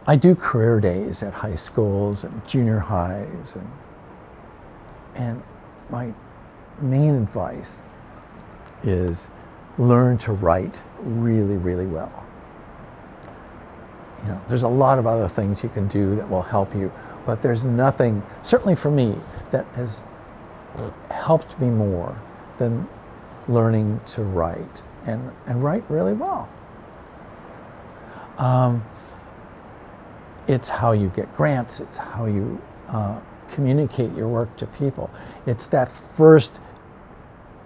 I do career days at high schools and junior highs, and my main advice is learn to write really, really well. You know, there's a lot of other things you can do that will help you, but there's nothing, certainly for me, that has helped me more than learning to write and write really well. It's how you get grants. It's how you communicate your work to people. It's that first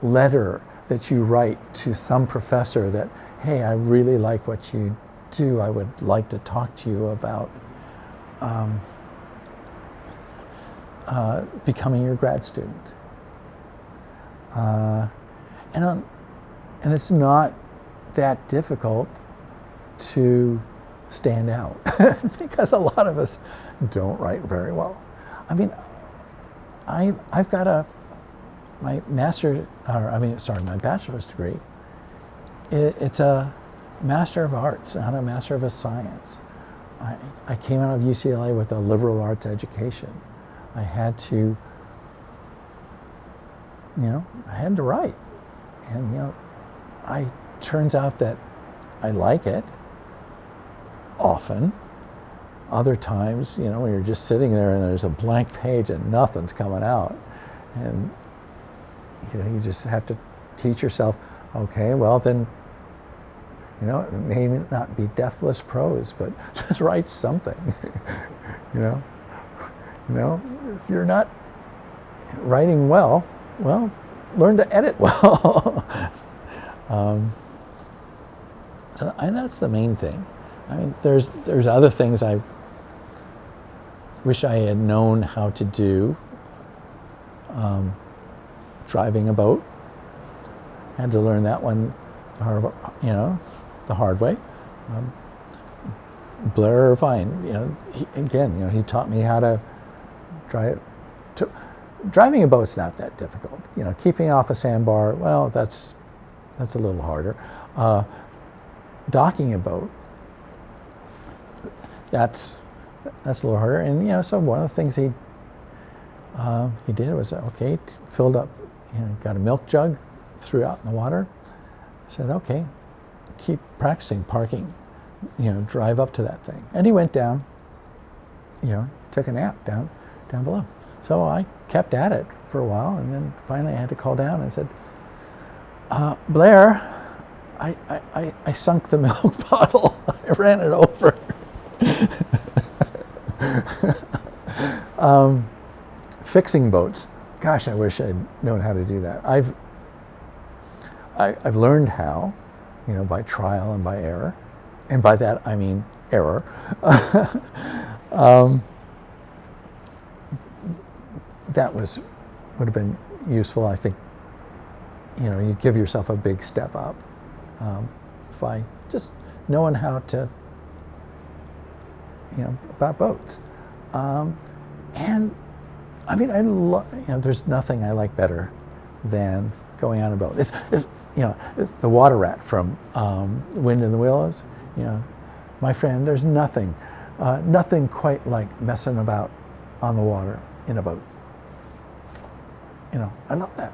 letter that you write to some professor that, hey, I really like what you do. I would like to talk to you about becoming your grad student. And it's not that difficult to stand out because a lot of us don't write very well. I mean, I've got my bachelor's degree. It's a Master of Arts, not a Master of Science. I came out of UCLA with a liberal arts education. I had to write, and turns out that I like it. Often, other times, when you're just sitting there and there's a blank page and nothing's coming out, and you just have to teach yourself, okay, well then, it may not be deathless prose, but just write something. If you're not writing well, learn to edit well. And that's the main thing. I mean, there's other things I wish I had known how to do. Driving a boat, had to learn that one, the hard way. Blair Irvine, he taught me how to drive. Driving a boat's not that difficult. Keeping off a sandbar, well, that's a little harder. Docking a boat, that's a little harder. And so one of the things he did was, okay, filled up, got a milk jug, threw out in the water, said, okay, keep practicing parking, drive up to that thing. And he went down, took a nap down below. So I kept at it for a while, and then finally I had to call down and said, Blair, I sunk the milk bottle. I ran it over. Fixing boats. Gosh, I wish I'd known how to do that. I've learned how, by trial and by error, and by that I mean error. That would have been useful. I think, you give yourself a big step up by just knowing how to, about boats. And I mean, there's nothing I like better than going on a boat. It's the water rat from Wind in the Willows. My friend, there's nothing quite like messing about on the water in a boat. I love that.